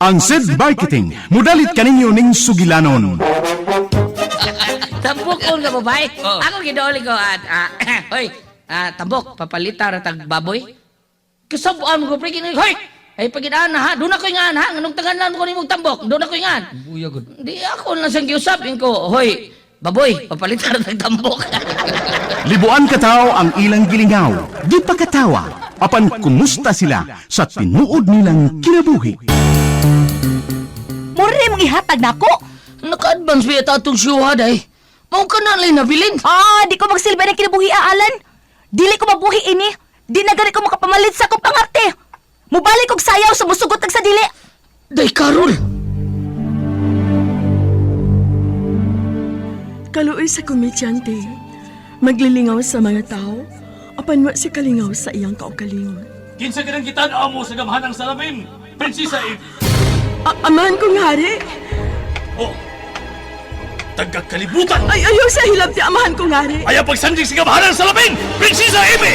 Ang SED Marketing, mudalit kaninyo ning sugilanon. Tambok ko nga babae. Ako gidooli ko at hoy, tambok papalita ra tag baboy. Kasabuan mo ko pre kini hoy. Ay pagidaan na ha, doon ako ingan ha, nganong tanganan ko nimong tambok, doon ako ingan. Buya gud. Di ako lang sang giusapin ko, hoy, baboy, papalita ra tag tambok. Libuan katao ang ilang gilingaw, di pa katawa, apan kumusta sila sa tinuod nilang kinabuhi. Mura mong ihatag na ako. Naka-advance ba ito itong syuha day? Mao ka na lang nabilin. Di ko magsilbi ng kinabuhi, Alan. Dili ko mabuhi ini. Di na gani ko makapamalit sa akong pangarte. Mubalik kog sayaw sa musugot sa dili. Day, Carol! Kaluoy sa komedyante, maglilingaw sa mga tao, apan wa si kalingaw sa iyang kaugalingon. Kinsa ganang gitan-aw mo sa gamhanang salamin, Prinsesa Eve. Amahan kong hari, Oh, tagakalibutan! ay ayaw sa hilab ti amahan kong hari. Ayaw pagsandig sa gamhanang salamin, Prinsesa Eve!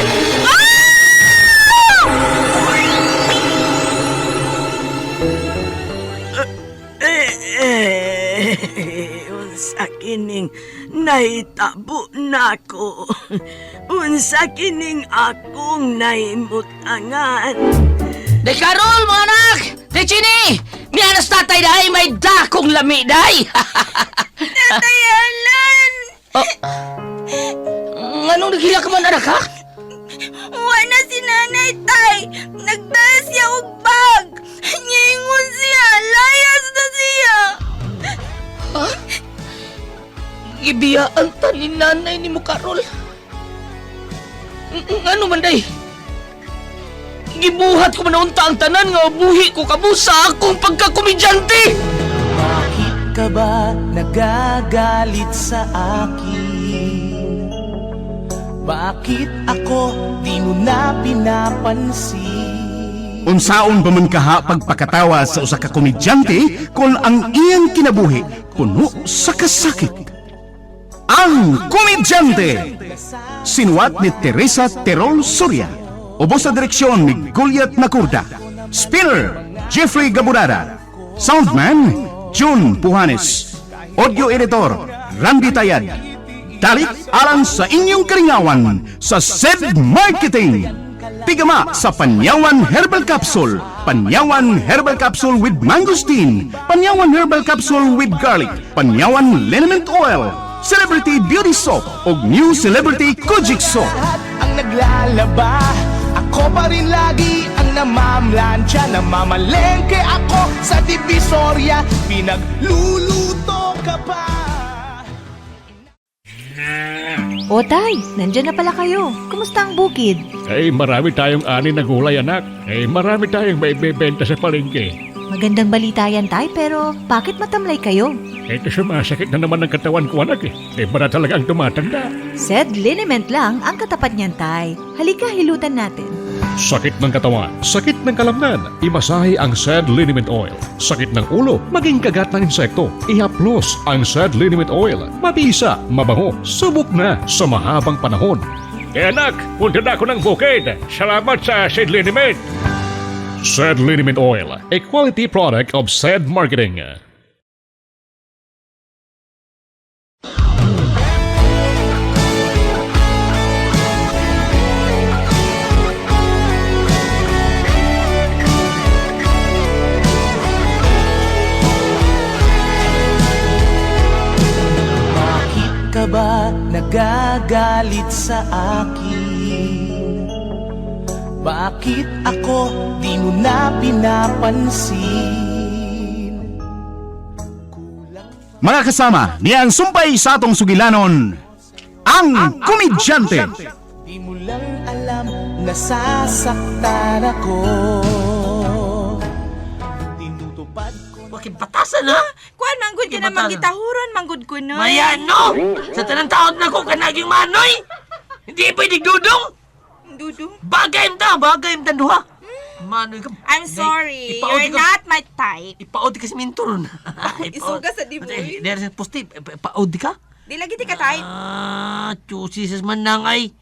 Unsa kining naitabo nako. Unsa kining akong naimutangan. Day, Carol, mga anak! Day, Chini! Miyanas tatay dahi, may dakong lami dahi! Tatay Alan! Anong naghila ka man, anak, ha? Wala si nanay, tay. Nagdala siya og bag. Nyingon siya. Layas na siya. Ha? Ibiyaan ta ni nanay ni mo, Carol. Ano man, day? Gibuhat ko manaunta ang tanan nga buhi ko kabusa akong pagkakomedyante! Bakit ka ba nagagalit sa akin? Bakit ako di mo na pinapansin? Unsaon ba man kaha pagpakatawa sa usa ka komedyante kung ang iyang kinabuhi puno sa kasakit? Ang Komedyante! Sinuwat ni Teresa Terol Soria. Ubos sa direksyon ni Goliath Macurda. Spinner, Jeffrey Gaburada. Soundman, June Puhanes. Audio editor, Randy Tayad. Dalit alang sa inyong karingawan sa SED Marketing. Pigama sa Panyawan Herbal Capsule. Panyawan Herbal Capsule with Mangosteen. Panyawan Herbal Capsule with Garlic. Panyawan Liniment Oil. Celebrity Beauty Soap o New Celebrity Kojic Soap. Lahat ang naglalaba, ako pa rin lagi ang namamlansya. Namamalengke ako sa Divisoria, pinagluluto ka pa. O tay, nandyan na pala kayo. Kumusta ang bukid? Marami tayong ani na gulay, anak. Marami tayong may bebenta sa palengke. Magandang balita yan, tay, pero bakit matamlay kayo? Sumasakit na naman ang katawan ko, anak. Para talagang tumatanda. SED Liniment lang ang katapat niyan, tay. Halika, hilutan natin. Sakit ng katawan, sakit ng kalamnan, imasahe ang SED Liniment Oil. Sakit ng ulo, maging kagat ng insekto, ihaplos ang SED Liniment Oil. Mabisa, mabango, subok na sa mahabang panahon. Anak, punta na ako ng bukid. Salamat sa SED Liniment. SED Liniment Oil, a quality product of SED Marketing. Bakit ka ba nagagalit sa akin? Bakit ako di mo na pinapansin? Mga kasama, niyang sumpay sa atong sugilanon, ang Komedyante. Di mo lang alam, nasasaktan ako. Tinutupad ko. Bakit batasan, ha? Kuan manggod ka na magitahuron, manggod ko no. Mayano! Sa tanang taon na ko kanaging manoy! Hindi pwede dudong! Dudong. Bagay mo duha. Manoy ka. I'm sorry, Ipaudi you're ka- not my type. Ipaudi ka sa minturon. Isuga sa diboy. Dari sa posti, ipaudi ka? Di lagi di ka type. Chusis man nang ay.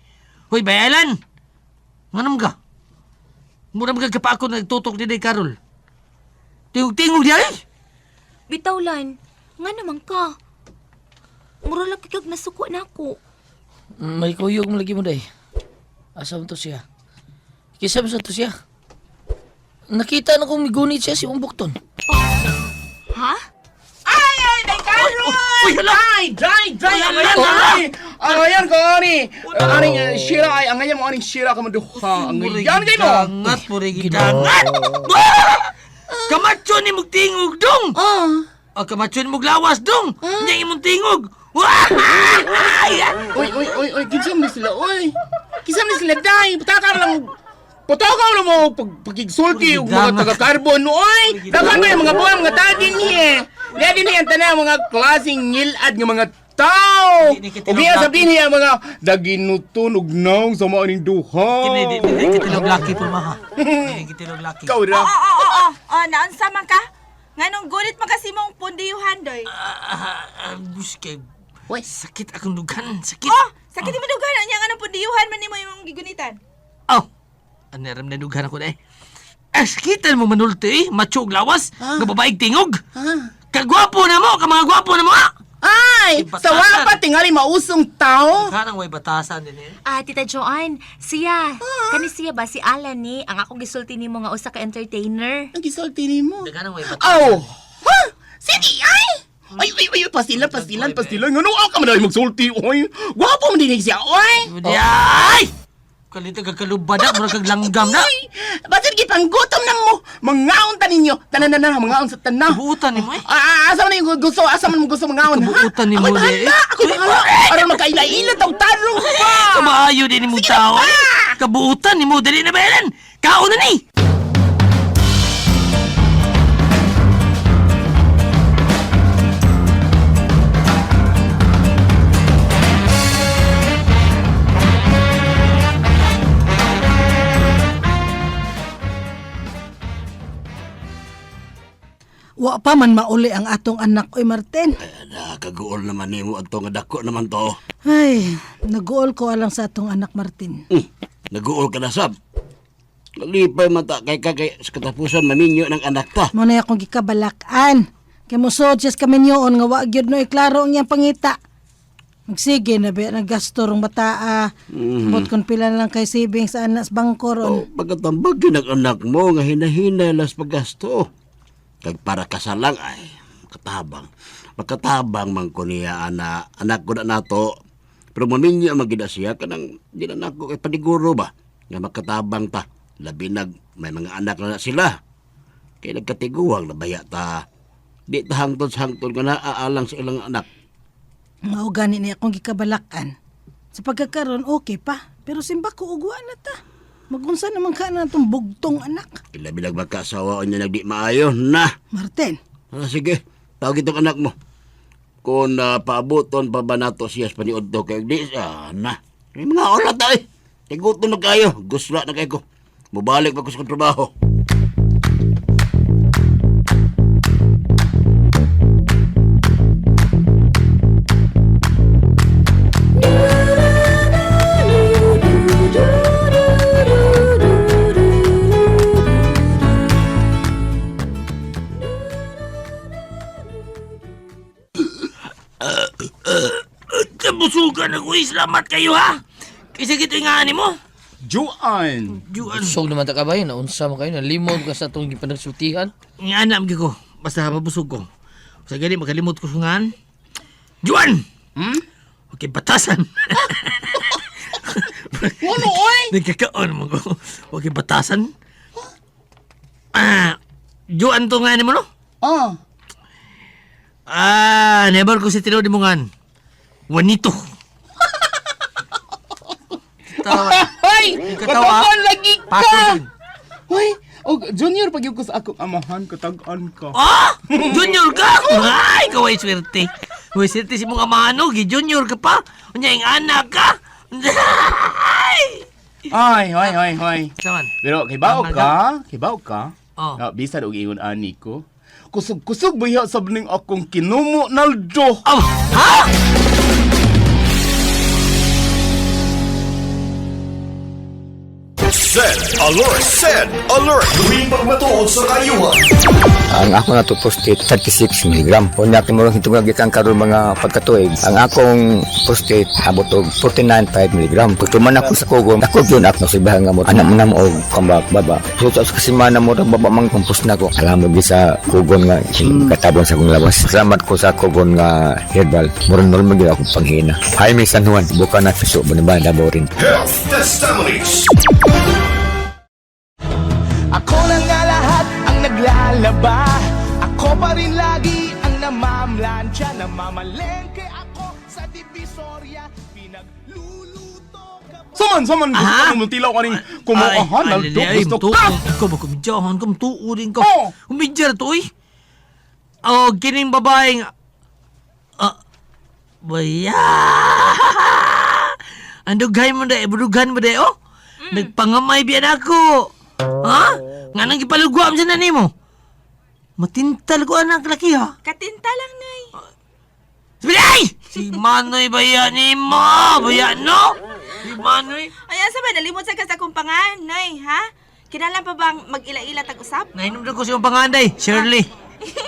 Hoy, bayalan! Manam ka? Mura magkagapa ako nagtutok ni Day Carol. Tingog-tingog di ay. Bitaw lan, nga naman ka. Mura lang kagag nasuko na ako. May kuyog mo lagi mo day. Asa mo to siya? Kisa mo sa to siya? Nakita na kong migunit siya si Umbukton. Ha? Uy, hala! Ang ngayon ko, ani. Aning Shira ay, ang ngayon mo, aning Shira ka maduha. Ang ngayon kayo mo. Gidangat, puri gidangat! Kamacho ni mong tingog dong! Kamacho ni mong lawas dong! Hindi mong tingog! Oy, kinsam ni sila, oy. Kinsam ni sila, day. Pataka lang. Pataka lang mo, pagigsulti, mga taga-carbon, oy. Taga mo yung mga buhay, mga tagin niya. Kaya din yan, tanang mga klaseng ngilad ng mga tao. O kaya sabihin niya, mga daginutunog nang sa mga aning duha. Hindi kitilog laki po, maha. Hindi kitilog laki. Ikaw ra. Naunsa man ka? Nganong gulit magasi mong pundiyuhan, doy. Buskay. Uy, sakit akong dugan. Sakit. Sakit mo dugan niya nga ng pundiyuhan man nimo imong gigunitan. Anaram na dugan ako na eh. Sakitan mo manulti eh. Macho og lawas. Nga babaeng tingog. Kagwapo na mo. Ka mga gwapo na mo. Ay, sa wapa tingali mausong tao. Kanang way batasan din eh. Tita Joanne, siya. Kani siya ba si Alan ni? Ang akong gisulti nimo nga usa ka entertainer. Ang gisulti ni mo. Kanang way batasan. Oh! Ha? Sini ay! Ay, pastilan. Ngano ka man ay magsulti, oy. Gwapo man din siya, oy. Ay! Kalito kakalubad na. Murag kag langgam na. Ay, basit gipanggutom na mo. Mangaon ta ninyo. Tanan na, mangaon sa tanaw. Kabuutan ni mo eh. Asa man yung gusto? Asa man mo gusto mangaon? Kabuutan ni mo eh. Ako bahala. Aron magkaila-ila taw tarong pa. Kamaayo din ni mong tao eh. Kabuutan ni mo. Dali na bayaran. Kaon na ni. Wa pa man mauli ang atong anak, oy Martin. Nakaguol naman ni mo atong dako naman to. Ay, naguol ko alang sa atong anak Martin. Naguol ka na sab. Lipay mata kay sa katapusan maminyo ng anak ta. Mo na akong gikabalakan. Kay mo suggest kami niyoon nga wa gyud no iklaro ang iyang pangita. Magsige na ba naggasto rong bata. Bot kon pila na lang kay savings sa anak sa bangko ron. Pagkatambag yun ang anak mo nga hinahinay las paggasto. Kag para kasalang ay makatabang man ko niya anak ko na nato. Pero maminyo ang magida siya kanang di na nako kay paniguro ba nga makatabang ta. Labi may mga anak na sila. Kaya nagkatiguang na baya ta. Di ta hangtod nga naaalang sa ilang anak. Mao gani ni akong gikabalakan. Sa pagkakaroon okay pa, pero simba ko ugwa na ta. Magunsa naman ka na itong bugtong anak. Ilabilag magkasawa o niya nagdi maayo na. Martin. Sige, tawag itong anak mo. Kung paabuton pa ba nato siya sa paniod to kayo di na. May mga oras tayo. Tiguto na kayo. Gusto na kayo ko. Mubalik pa ko sa trabaho. Busugan ako salamat kayo ha. Kasi kito nga ni mo. Juan. Busog naman ta ka ba yun? Naunsa mo kayo? Nalimod ka sa itong panagsultihan? Nga anam ko. Basta mabusog ko. Sa gani makalimot ko sungan. Juan! Okay, batasan. Ano, oy? Nagkakaon mo ko. Okay, batasan. Juan to nga ni mo no? Never ko si tino di mo nga. Juanito. Tawa. Ay! Katawa. Katawa lagi ka! Pasok. Hoy! Junior, pag ko sa akong amahan, katagaan ka. Junior ka? Ay, kaway swerte. Kaway swerte si mong amano. Junior ka pa? Unya, yung anak ka? Hoy. Saman? Pero kibaw ka. Bisa og ingon ani ko. Kusog ba sa ning akong kinumo naldo? Ha? Set Alert, Send Alert! Tuwing pagmatuod sa kayuhan. Ang ako na to prostate 36 mg. Kung natin mo ito magikan karon mga pagkatuig, ang akong prostate abot og 49.5 mg. Kung man ako sa kugon, ako yun ako sibahan nga mo. Anak mo na mo og kambak baba. So sa kasimana mo baba mang kompos na ko. Alam mo di sa kugon nga katabon sa akong labas. Salamat ko sa kugon nga herbal. Murang normal gyud ako panghina. Hi mi San Juan, buka na fiso banabanda borin. Health Testimonies. Ako na nga lahat ang naglalaba. Ako pa rin lagi ang namamlansya. Namamalengke ako sa Divisoria. Pinagluluto ka pa. Saman, Aha. gusto mo tilaw ka rin kumuahan. Gusto ka. Ikaw ba kumidyahan? Kamtuurin ka. Oo. Kumidya na to eh. Oh, kining babaeng... Baya! Andugay mo na, budughan mo na, oh. Nagpangamay biyan ako. Ha? Nga nang ipalugwam siya na nimo. Matintal ko anak laki ha. Katinta lang, Nay. Sabi ay! Si Manoy baya nimo. Baya no? Si Manoy. Ay, asa ba? Nalimot sa kasakong pangan, Nay, ha? Kinalan pa bang mag-ila-ila tag-usap? Nainom na ko siyang panganday. Shirley.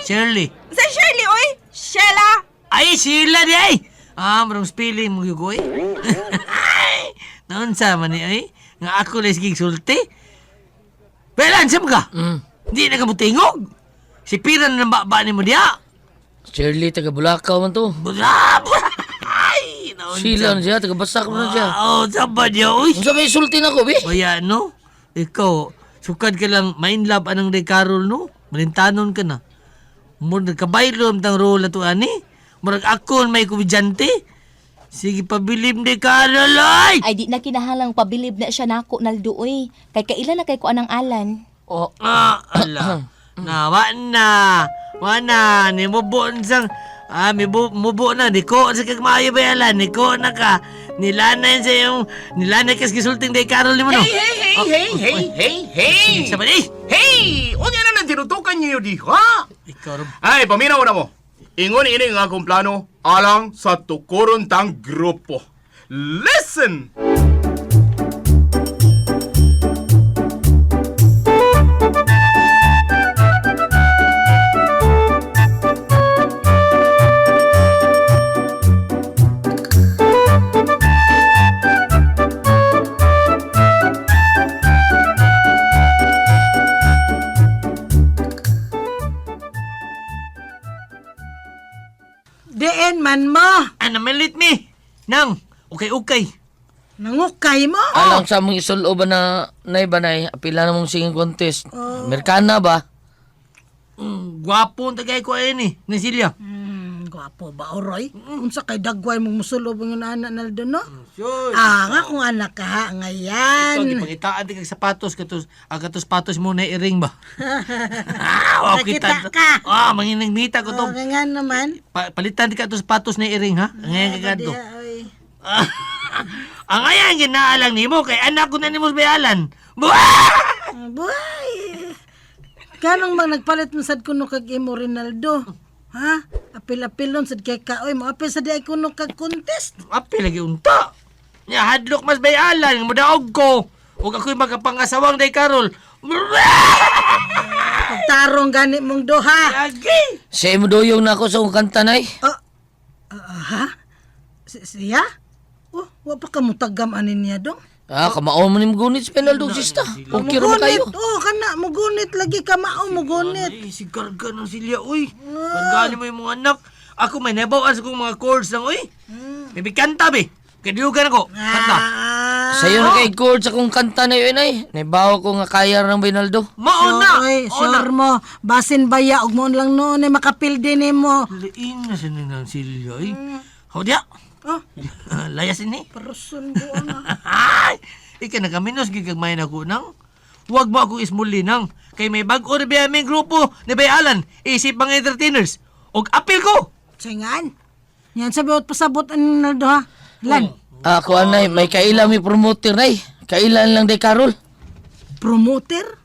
Shirley. Sa Shirley, oy! Sheila! Ay, sila di ay! Marong spelling mo yugoy. Naon sa man ni ay? Nga ako les sulti. Belan siya ka? Hindi na ka mo tingog. Si Piran na ba ni mo diya? Shirley, taga Bulacau man to. Ay! Naon Sila na siya, taga Basak na siya. Oo, saba niya, uy. Kung sabay sulti na ko, be. Baya, no? Ikaw, sukad ka lang, main love anang day Carol, no? Malintanon ka na. Murag kabaylo ang tang role na to, ani? Murag ako may kumidyante. Sige, pabilib day Carol, ay! Ay, di na kinahalang pabilib na siya nako, Naldo, oy. Kay kaila na kay ko anang alan. Oh, Ala. Wana, ni mubo sang, mubo na, di ko sa kagmaayo bayalan, di ko na ka. Nilanay sa yung, nilanay kas gisulting day Carol ni mo, no? Hey! Sabi, eh! Hey! O yan na tinutukan niyo di, ha? Ikaw, Rob. Ay, paminaw na mo. Ingon ini nga akong plano alang sa tukuron tang grupo. Listen! Diin man mo. Malit mi! Nang, okay. Nangukay mo. alang sa mong isulo ba na banay, apila na mong singing contest. Amerikana ba? Gwapo ang tagay ko ayun eh, na Silya. Gwapo ba, Oroy? Unsa kay dagway mong musulo bang yung anak na doon, no? Sure. Nga kung anak ka ha, Ikaw, ngayan. di pangitaan di kag sapatos, katos patos mo na i-ring ba? Nakita ka. Manginagmita ko to. Okay nga naman. Palitan di ka to sapatos na i-ring ha? Ngayon ka to. Diha, oy. Ang ngayon, ginaalang ni mo, kay anak ko na ni mo bayalan. Buhay! Ganong bang nagpalit mo sad kuno kag imo Rinaldo? Ha? Apil-apilon sad kay ka. Oy, mo apil sa di ay kuno kag contest. Api lagi unta. Nya hadlok mas bayalan, mudaog ko. Ug ako'y magapangasawang day Carol. Pagtarong gani mong duha. Lagi! Sa imo doyong na ako sa kong kanta nay. Ha? Siya? Oh, wa pa ka mo tagam anin niya dong. Kamao mo ni Mugunit sa Penaldo, sista. Okay rin kayo. Kana, mugunit lagi ka mao, mugunit. Ay, si Karga ng Silya, uy. Karga mo yung mga anak. Ako may nabawaan sa kong mga chords lang, uy. May kanta, be. Kadiugan ako. Kanta. Sa'yo na kay chord sa kong kanta na yun ay. Naibawa ko nga kaya ng Penaldo. Mauna! Oy, sure mo. Basin baya, ug mo lang noon ay makapildi nimo. Liin na siya ng Silya, uy. How dia? Oh, Layas ini. person ko ana. Ay! Ika nagaminos gigag may ako nang. Huwag mo akong ismuli nang. Kay may bago na ba aming grupo na bayalan. Isip mga entertainers. Og apil ko! Singan. Yan sabiot pasabot ang Naldo ha. Lan, Ako anay, may kaila may promoter nay. Kailan lang day Carol. promoter?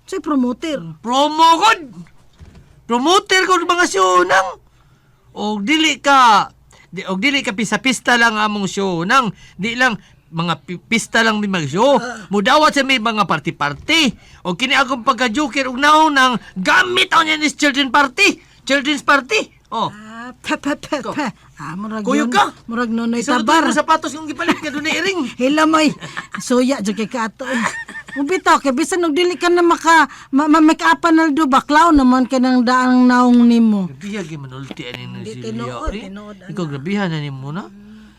Say promoter. Promo god! Promoter ko mga show nang. Og dili ka pista-pista lang among show nang. Di lang pista lang mi mag-show. Mudawat sa may mga party-party. O kini akong pagka-joker ug naon ng gamit ang yan is children's party. Oh. Murag Kuyog yun. ka? Murag nonoy Isulod tabar. mo sapatos yung gipalit ka doon na iring. Hilamoy. Suya dyan kay kato. Mubitaw kay bisan og dili ka na make upan na do baklaw naman ka ng daang naong nimo. Grabihan kay manulti ani ni Di, Silvia. tinuod, Ikaw grabihan na nimo na.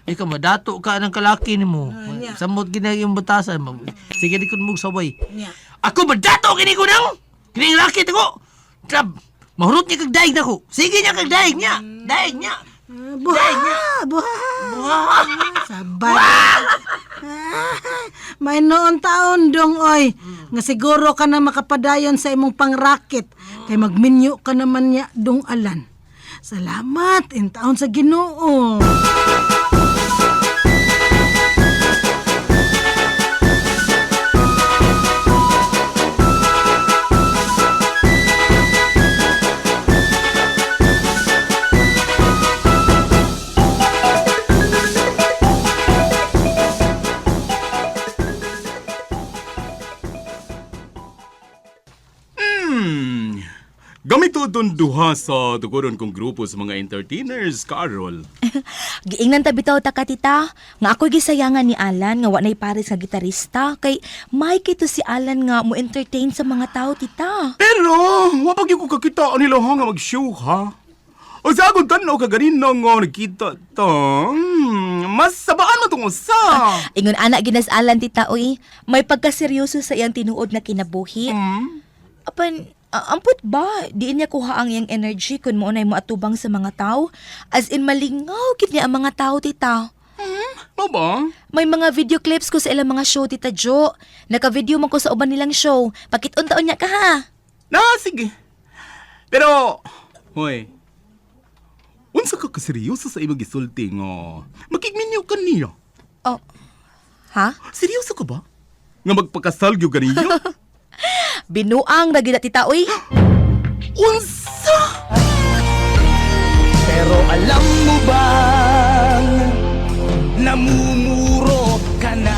Ikaw madato ka ng kalaki nimo. Samot gina yung batasan. Sige di kun mo saway. Nya. Ako madato kini ko nang. Kini laki ko. Trab. Mahurot niya kag daig nako. Sige niya kag daig niya. Daig niya. Buha. Sabay. May noon taon dong oy. Nga siguro ka na makapadayon sa imong pangrakit. Kay magminyo ka naman niya dong alan. Salamat in taon sa Ginoo. Gamit doon duha sa tuguron kong grupo sa mga entertainers, Carol. Giingnan ta bitaw ta ka tita, nga ako'y gisayangan ni Alan nga wa nay pares nga gitarista kay may kito si Alan nga mo entertain sa mga tao tita. Pero, wapag yung ko kakita nila ha nga mag-show ha. O sa akong tanaw ka ganina nga nagkita ta. Mas sabaan mo itong usa. Ingon anak ginas Alan tita oy, may pagkaseryoso sa iyang tinuod nga kinabuhi. Apan ampot ba, diin niya kuha ang iyang energy kung mo nay mo atubang sa mga tao? As in malingaw gid niya ang mga tao tita. Baba? May mga video clips ko sa ilang mga show tita Jo. Naka-video man ko sa uban nilang show. Pakit-untaon niya ka ha. Sige. Pero, hoy, unsa ka kaseryoso sa imong gisulti nga makigminyo ka niya? Oh, ha? Seryoso ka ba? Nga magpakasalgyo ka niya? Binuang na gina tita oy. Unsa? Pero alam mo bang namumuro ka na?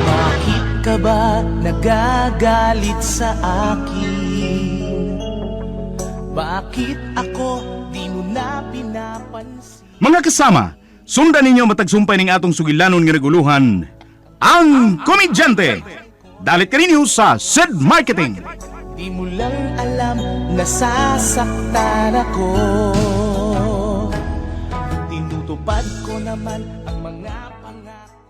Bakit ka ba nagagalit sa akin? Bakit ako di mo na pinapansin? Mga kasama, sundan ninyo matagsumpay ning atong sugilanon nga naguluhan, ang Komedyante. Dalit ka ninyo sa Sid Marketing. Di mo lang alam, nasasaktan ako. Tinutupad ko naman ang mga pangako.